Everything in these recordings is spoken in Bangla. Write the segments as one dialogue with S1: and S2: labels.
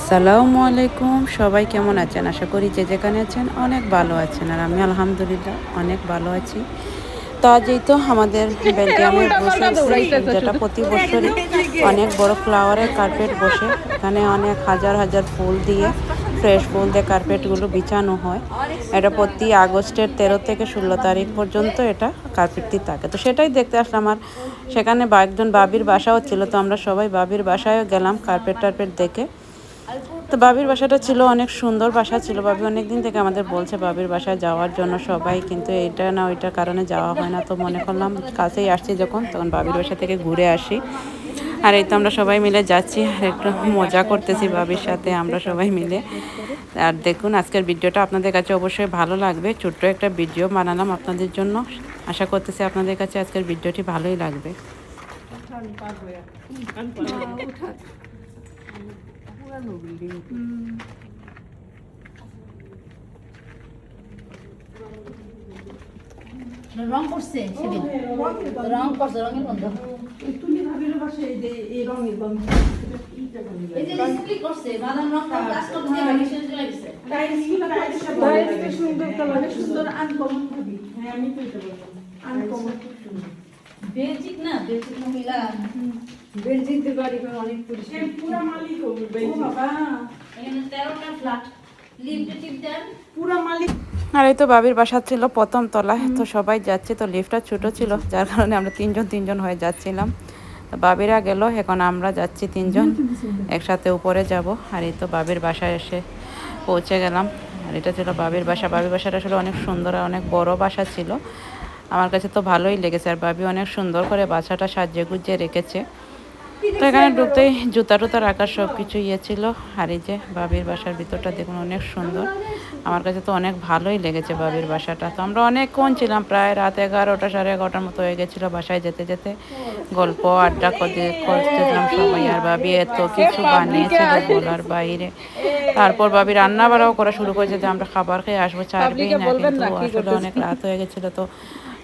S1: আসসালামু আলাইকুম, সবাই কেমন আছেন? আশা করি যে যেখানে আছেন অনেক ভালো আছেন, আর আমি আলহামদুলিল্লাহ অনেক ভালো আছি। তো আজ এই তো আমাদের বেলজিয়ামে বসেছি, যেটা প্রতি বছরই অনেক বড় ফ্লাওয়ারের কার্পেট বসে। এখানে অনেক হাজার হাজার ফুল দিয়ে, ফ্রেশ ফুল দিয়ে কার্পেটগুলো বিছানো হয়। এটা প্রতি আগস্টের 13 থেকে 16 তারিখ পর্যন্ত এটা কার্পেটটি থাকে। তো সেটাই দেখতে আসলাম। আর সেখানে একজন বাবির বাসাও ছিল, তো আমরা সবাই বাবির বাসায়ও গেলাম কার্পেট টার্পেট দেখে। তো বাবির বাসাটা ছিল অনেক সুন্দর বাসা ছিল। বাবি অনেক দিন থেকে আমাদের বলছে বাবির বাসায় যাওয়ার জন্য সবাই, কিন্তু এইটা না ওইটার কারণে যাওয়া হয় না। তো মনে করলাম কাছেই আসছি যখন, তখন বাবির বাসা থেকে ঘুরে আসি। আর এই তো আমরা সবাই মিলে যাচ্ছি আর একটু মজা করতেছি বাবির সাথে আমরা সবাই মিলে। আর দেখুন, আজকের ভিডিওটা আপনাদের কাছে অবশ্যই ভালো লাগবে। ছোট্ট একটা ভিডিও বানালাম আপনাদের জন্য। আশা করতেছি আপনাদের কাছে আজকের ভিডিওটি ভালোই লাগবে।
S2: রং করছে সেদিন রং করছে রঙের বন্ধ
S3: তুমি ভাবির বাসে এই রঙের গন্ধ
S2: এই যে রিসিপ্লি করছে বাদাম রং কাজ করতে দিয়ে বাকি শেষ হয়ে গেছে
S3: টাইলসটা সুন্দর কালার, সুন্দর আনকমন ভাবি। হ্যাঁ, আমি তো এটা বললাম আনকমন, খুব সুন্দর।
S2: বেলজিক না বেলজিক মহিলা
S3: বেলজিদের বাড়ি করে অনেক পরিষ্কার, পুরা মালিক ও বাবা।
S2: এখানে 13টা ফ্ল্যাট লিফটে টিপ দেন
S3: পুরা মালিক।
S1: আর এই তো বাবির বাসা ছিল প্রথম তলায়, তো সবাই যাচ্ছে। তো লিফটটা ছোট ছিল, যার কারণে আমরা তিনজন হয়ে যাচ্ছিলাম। তো বাবিরা গেল, এখন আমরা যাচ্ছি তিনজন একসাথে উপরে যাব। আর এই তো বাবির বাসায় এসে পৌঁছে গেলাম। আর এটা ছিল বাবির বাসা। বাবির বাসাটা আসলে অনেক সুন্দর আর অনেক বড় বাসা ছিল। আমার কাছে তো ভালোই লেগেছে। আর বাবি অনেক সুন্দর করে বাসাটা সাজিয়ে গুজিয়ে রেখেছে। তো এখানে ঢুকতেই জুতা টুতা রাখার সব কিছু ইয়ে ছিল। আর এই যে বাবির বাসার ভিতরটা দেখুন অনেক সুন্দর। আমার কাছে তো অনেক ভালোই লেগেছে বাবির বাসাটা। তো আমরা অনেকক্ষণ ছিলাম, প্রায় রাত 11টা সাড়ে 11টার মতো হয়ে গেছিলো বাসায় যেতে যেতে। গল্প আড্ডা করতেছিলাম সবাই। আর বাবি এত কিছু বানিয়েছিল বলার বাইরে। তারপর বাবি রান্না বাড়াও করা শুরু করেছে যে আমরা খাবার খেয়ে আসবো, ছাড়বেই না। কিন্তু আসলে অনেক রাত হয়ে গেছিলো। তো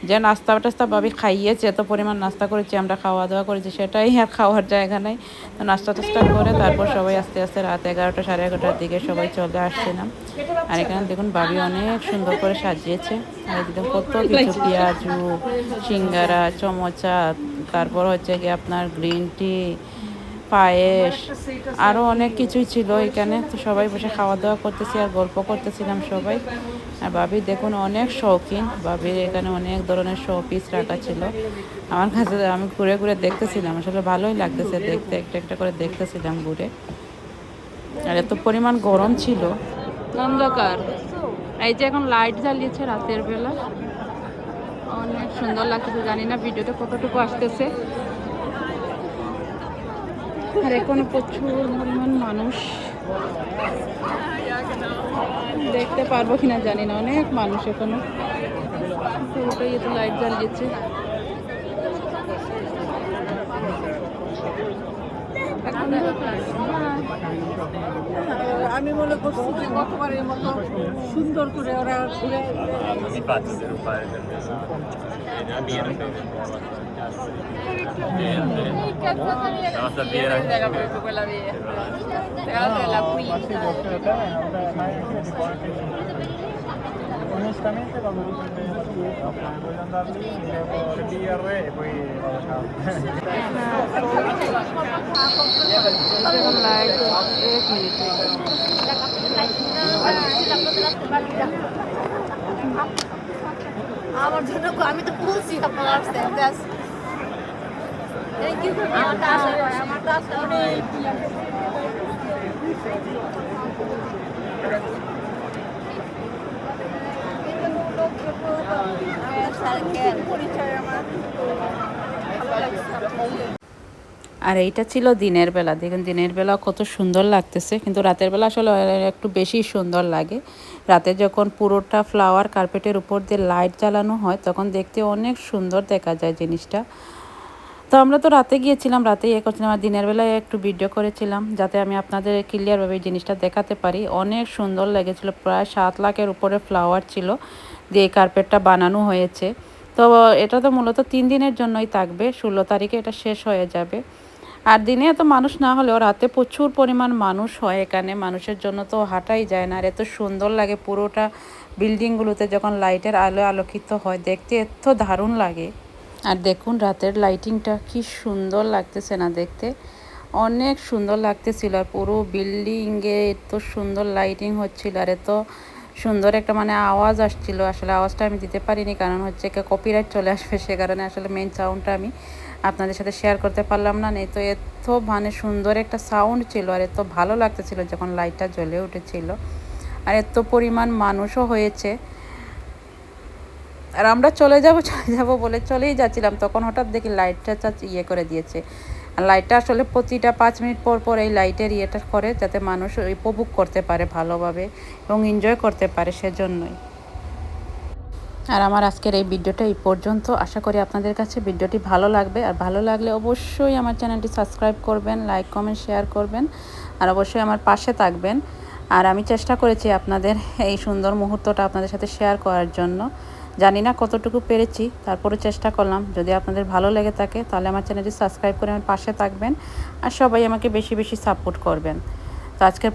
S1: যে নাস্তা টাস্তা ভাবি খাইয়েছে, এত পরিমাণ নাস্তা করেছি আমরা, খাওয়া দাওয়া করেছি, সেটাই আর খাওয়ার জায়গা নেই। তো নাস্তা টাস্তা করে তারপর সবাই আস্তে আস্তে রাত 11টা সাড়ে 11টার দিকে সবাই চলে আসছিলাম। আর এখানে দেখুন বাবি অনেক সুন্দর করে সাজিয়েছে। আর দেখুন কত কিছু, পেঁয়াজু, সিঙ্গারা, চমচা, তারপর হচ্ছে কি আপনার গ্রিন টি, পায়েস, আরও অনেক কিছুই ছিল এখানে। তো সবাই বসে খাওয়া দাওয়া করতেছি আর গল্প করতেছিলাম সবাই। আর বাবি দেখুন অনেক শৌখিন, বাবির এখানে অনেক ধরনের শো পিস রাখা ছিল। আমার কাছে আমি ঘুরে ঘুরে দেখতেছিলাম, আসলে ভালোই লাগতেছে দেখতে, একটা একটা করে দেখতেছিলাম ঘুরে। আর এত পরিমাণ গরম ছিল, অন্ধকার। এই যে এখন লাইট জ্বালিয়েছে রাতের বেলা, অনেক সুন্দর লাগতেছে। জানি না ভিডিওতে কতটুকু আসতেছে। আর এখনো প্রচুর পরিমাণ মানুষ, দেখতে পারবো কিনা জানি না, অনেক মানুষ এখনো। পুরোটাই তো লাইট জ্বালিয়েছে।
S3: আমি মনে করছি যে গতবারের মতো সুন্দর করে ওরা ঘুরে
S4: Onestamente quando lui si prende dietro, voglio andare lì, devo birre e poi vado a casa.
S1: एक मिनट।
S2: আমার জন্য আমি তো বলছি আপনারা আসছেন জাস্ট থ্যাংক ইউ আমারটা আসলে অনেক পরিচয় আমার ভালো লাগছে।
S1: আর এইটা ছিল দিনের বেলা। দেখুন দিনের বেলা কত সুন্দর লাগতেছে, কিন্তু রাতের বেলা আসলে একটু বেশি সুন্দর লাগে। রাতে যখন পুরোটা ফ্লাওয়ার কার্পেটের উপর দিয়ে লাইট জ্বালানো হয়, তখন দেখতে অনেক সুন্দর দেখা যায় জিনিসটা। তো আমরা তো রাতে গিয়েছিলাম, রাতে করছিলাম। আর দিনের বেলায় একটু ভিডিও করেছিলাম, যাতে আমি আপনাদের ক্লিয়ারভাবে এই জিনিসটা দেখাতে পারি। অনেক সুন্দর লেগেছিল। প্রায় 7 লাখের উপরে ফ্লাওয়ার ছিল দিয়ে এই কার্পেটটা বানানো হয়েছে। তো এটা তো মূলত 3 দিনের জন্যই থাকবে, 16 তারিখে এটা শেষ হয়ে যাবে। আর দিনে এত মানুষ না হলেও রাতে প্রচুর পরিমাণ মানুষ হয় এখানে, মানুষের জন্য তো হাঁটাই যায় না। আর এত সুন্দর লাগে পুরোটা বিল্ডিংগুলোতে যখন লাইটের আলো আলোকিত হয়, দেখতে এত দারুণ লাগে। আর দেখুন রাতের লাইটিংটা কি সুন্দর লাগতেছে না দেখতে, অনেক সুন্দর লাগতেছিল। আর পুরো বিল্ডিংয়ে এত সুন্দর লাইটিং হচ্ছিল, আর এত সুন্দর একটা মানে আওয়াজ আসছিল। আসলে আওয়াজটা আমি দিতে পারিনি, কারণ হচ্ছে কপিরাইট চলে আসবে, সে কারণে আসলে মেইন সাউন্ডটা আমি আপনাদের সাথে শেয়ার করতে পারলাম না। নেই তো এত মানে সুন্দর একটা সাউন্ড ছিল, আর এত ভালো লাগতেছিল যখন লাইটটা জ্বলে উঠেছিল। আর এত পরিমাণ মানুষও হয়েছে। আর আমরা চলে যাব বলে চলেই যাচ্ছিলাম, তখন হঠাৎ দেখি লাইটটা ইয়ে করে দিয়েছে। আর লাইটটা আসলে প্রতিটা 5 মিনিট পর পর এই লাইটের ইয়েটা করে, যাতে মানুষ উপভোগ করতে পারে ভালোভাবে এবং এনজয় করতে পারে, সেজন্যই। আর আমার আজকের এই ভিডিওটা এই পর্যন্ত। আশা করি আপনাদের কাছে ভিডিওটি ভালো লাগবে। আর ভালো লাগলে অবশ্যই আমার চ্যানেলটি সাবস্ক্রাইব করবেন, লাইক কমেন্ট শেয়ার করবেন, আর অবশ্যই আমার পাশে থাকবেন। আর আমি চেষ্টা করেছি আপনাদের এই সুন্দর মুহূর্তটা আপনাদের সাথে শেয়ার করার জন্য। জানি না কতটুকু পেরেছি, তারপরে চেষ্টা করলাম। যদি আপনাদের ভালো লেগে থাকে তাহলে আমার চ্যানেলটি সাবস্ক্রাইব করে আমার পাশে থাকবেন, আর সবাই আমাকে বেশি বেশি সাপোর্ট করবেন। তো আজকের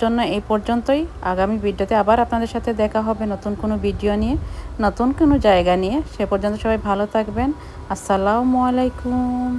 S1: জন্য এই পর্যন্তই। আগামী ভিডিওতে আবার আপনাদের সাথে দেখা হবে নতুন কোনো ভিডিও নিয়ে, নতুন কোনো জায়গা নিয়ে। সে পর্যন্ত সবাই ভালো থাকবেন। আসসালামু আলাইকুম।